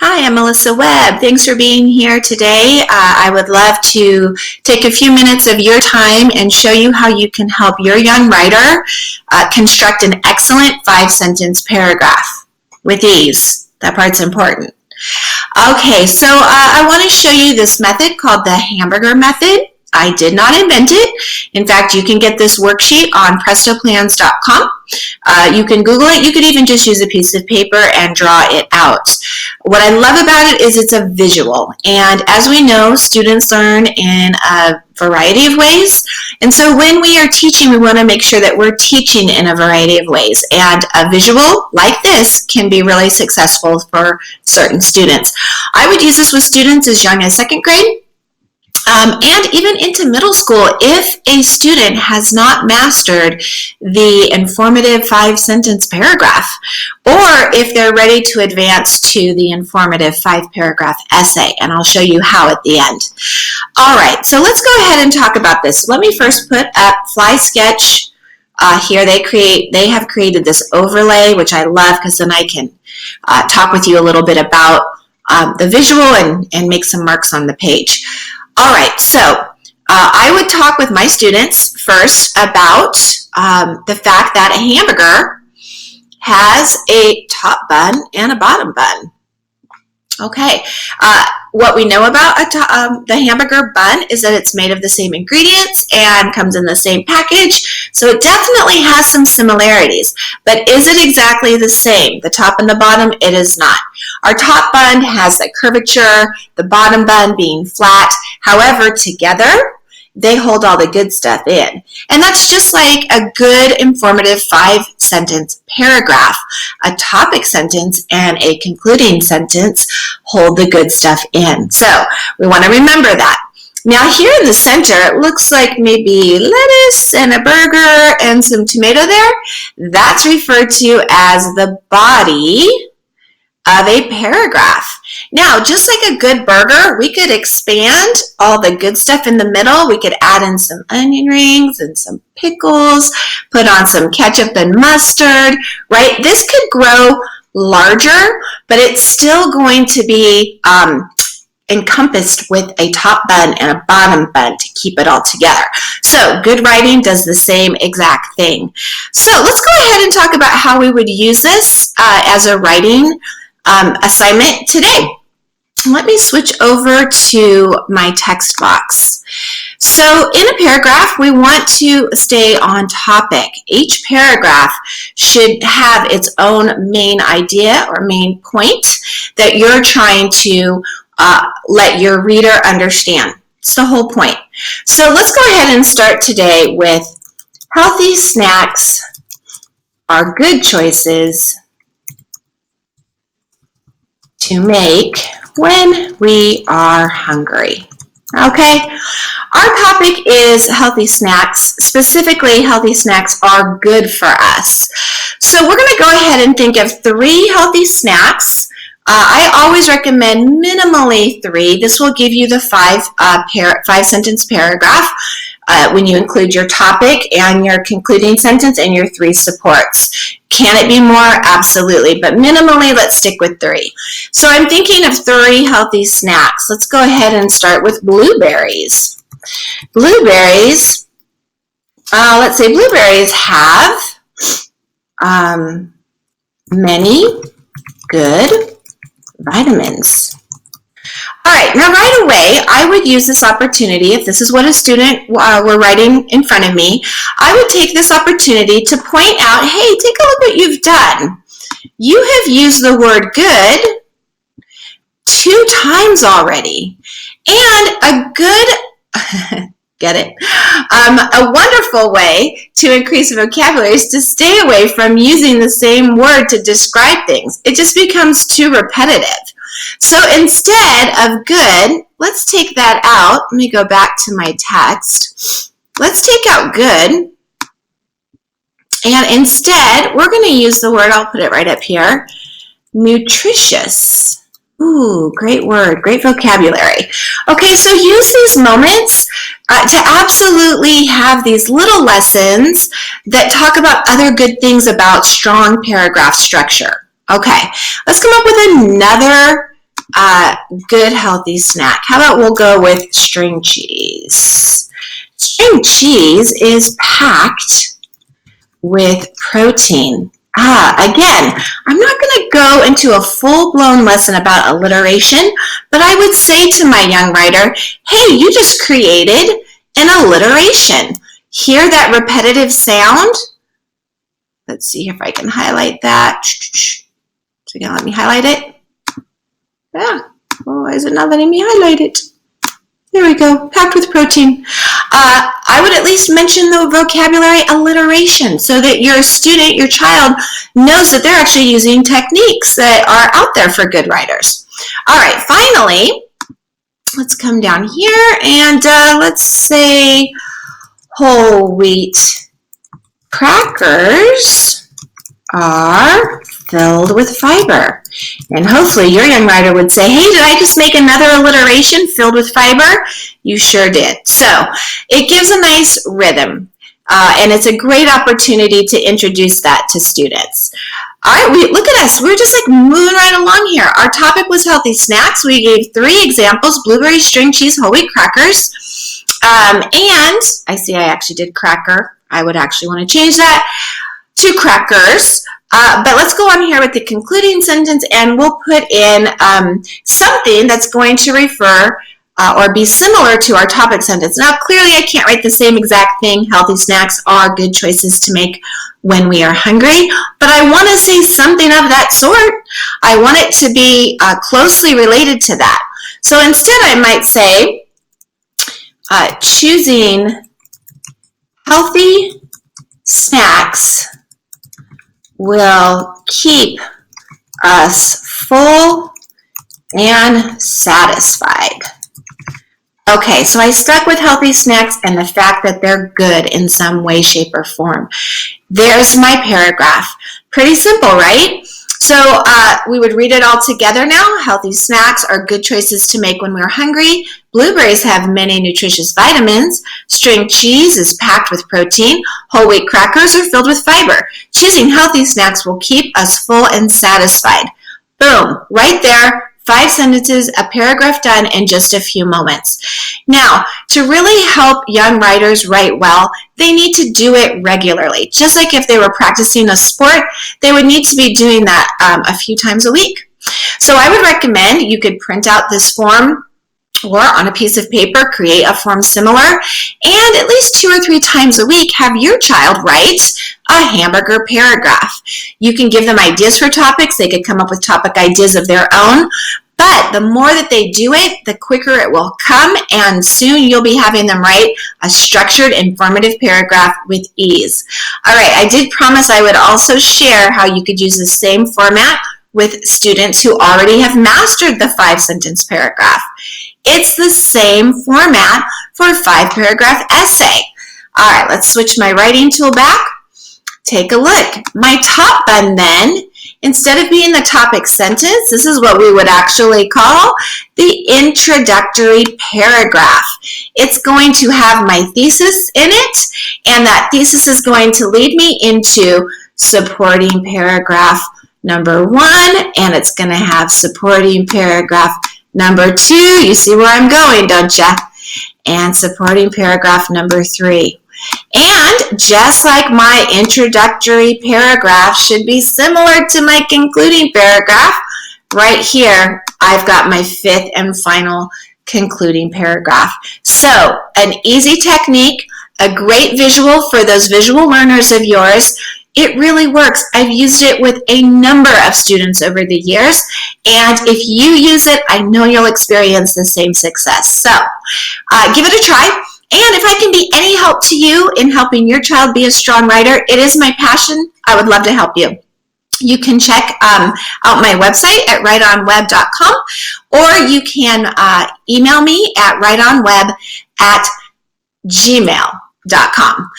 Hi, I'm Melissa Webb. Thanks for being here today. I would love to take a few minutes of your time and show you how you can help your young writer construct an excellent 5-sentence paragraph with ease. That part's important. Okay, so I want to show you this method called the Hamburger Method. I did not invent it. In fact, you can get this worksheet on prestoplans.com. You can Google it. You could even just use a piece of paper and draw it out. What I love about it is it's a visual. And as we know, students learn in a variety of ways. And so when we are teaching, we want to make sure that we're teaching in a variety of ways. And a visual like this can be really successful for certain students. I would use this with students as young as 2nd grade. And even into middle school, if a student has not mastered the informative 5-sentence paragraph, or if they're ready to advance to the informative 5-paragraph essay, and I'll show you how at the end. All right, so let's go ahead and talk about this. Let me first put up Fly Sketch. Here they have created this overlay, which I love because then I can talk with you a little bit about the visual and make some marks on the page. All right, so I would talk with my students first about the fact that a hamburger has a top bun and a bottom bun. Okay, what we know about the hamburger bun is that it's made of the same ingredients and comes in the same package, so it definitely has some similarities. But is it exactly the same? The top and the bottom, it is not. Our top bun has the curvature, the bottom bun being flat. However, together, they hold all the good stuff in. And that's just like a good informative 5-sentence paragraph. A topic sentence and a concluding sentence hold the good stuff in. So we want to remember that. Now here in the center, it looks like maybe lettuce and a burger and some tomato there. That's referred to as the body of a paragraph. Now, just like a good burger, we could expand all the good stuff in the middle. We could add in some onion rings and some pickles, put on some ketchup and mustard, right? This could grow larger, but it's still going to be encompassed with a top bun and a bottom bun to keep it all together. So good writing does the same exact thing. So let's go ahead and talk about how we would use this as a writing assignment today. Let me switch over to my text box. So in a paragraph, we want to stay on topic. Each paragraph should have its own main idea or main point that you're trying to let your reader understand. It's the whole point. So let's go ahead and start today with healthy snacks are good choices to make when we are hungry. Okay, our topic is healthy snacks. Specifically, healthy snacks are good for us. So we're going to go ahead and think of 3 healthy snacks. I always recommend minimally 3. This will give you the 5-sentence paragraph when you include your topic and your concluding sentence and your 3 supports. Can it be more? Absolutely. But minimally, let's stick with 3. So I'm thinking of 3 healthy snacks. Let's go ahead and start with blueberries. Blueberries, let's say blueberries have many good vitamins. All right, now right away, I would use this opportunity, if this is what a student were writing in front of me, I would take this opportunity to point out, hey, take a look what you've done. You have used the word good 2 times already. And a good, get it? A wonderful way to increase vocabulary is to stay away from using the same word to describe things. It just becomes too repetitive. So instead of good, let's take that out. Let me go back to my text. Let's take out good. And instead, we're going to use the word, I'll put it right up here, nutritious. Ooh, great word, great vocabulary. Okay, so use these moments to absolutely have these little lessons that talk about other good things about strong paragraph structure. Okay, let's come up with another good healthy snack? How about we'll go with string cheese? String cheese is packed with protein. Again, I'm not going to go into a full-blown lesson about alliteration, but I would say to my young writer, hey, you just created an alliteration. Hear that repetitive sound? Let's see if I can highlight that. So you're going to let me highlight it? Yeah. Oh, why is it not letting me highlight it? There we go, packed with protein. I would at least mention the vocabulary alliteration so that your student, your child, knows that they're actually using techniques that are out there for good writers. All right, finally, let's come down here and let's say whole wheat crackers are filled with fiber. And hopefully your young writer would say, hey, did I just make another alliteration filled with fiber? You sure did. So it gives a nice rhythm, and it's a great opportunity to introduce that to students. All right, look at us. We're just like moving right along here. Our topic was healthy snacks. We gave 3 examples: blueberry, string cheese, whole wheat crackers. And I see I actually did cracker. I would actually want to change that to crackers. But let's go on here with the concluding sentence, and we'll put in something that's going to refer or be similar to our topic sentence. Now, clearly, I can't write the same exact thing. Healthy snacks are good choices to make when we are hungry, but I want to say something of that sort. I want it to be closely related to that. So instead, I might say, choosing healthy snacks will keep us full and satisfied. Okay, so I stuck with healthy snacks and the fact that they're good in some way, shape, or form. There's my paragraph. Pretty simple, right? So we would read it all together now. Healthy snacks are good choices to make when we're hungry. Blueberries have many nutritious vitamins. String cheese is packed with protein. Whole wheat crackers are filled with fiber. Choosing healthy snacks will keep us full and satisfied. Boom, right there. 5 sentences, a paragraph done in just a few moments. Now, to really help young writers write well, they need to do it regularly. Just like if they were practicing a sport, they would need to be doing that a few times a week. So I would recommend you could print out this form or on a piece of paper, create a form similar, and at least 2 or 3 times a week, have your child write a hamburger paragraph. You can give them ideas for topics. They could come up with topic ideas of their own, but the more that they do it, the quicker it will come, and soon you'll be having them write a structured, informative paragraph with ease. All right, I did promise I would also share how you could use the same format with students who already have mastered the 5-sentence paragraph. It's the same format for a 5-paragraph essay. All right, let's switch my writing tool back. Take a look. My top button then, instead of being the topic sentence, this is what we would actually call the introductory paragraph. It's going to have my thesis in it, and that thesis is going to lead me into supporting paragraph number 1, and it's going to have supporting paragraph number 2, you see where I'm going, don't you? And supporting paragraph number 3. And just like my introductory paragraph should be similar to my concluding paragraph, right here, I've got my 5th and final concluding paragraph. So, an easy technique, a great visual for those visual learners of yours. It really works. I've used it with a number of students over the years, and if you use it, I know you'll experience the same success. So give it a try, and if I can be any help to you in helping your child be a strong writer, it is my passion. I would love to help you. You can check out my website at writeonweb.com, or you can email me at writeonweb@gmail.com.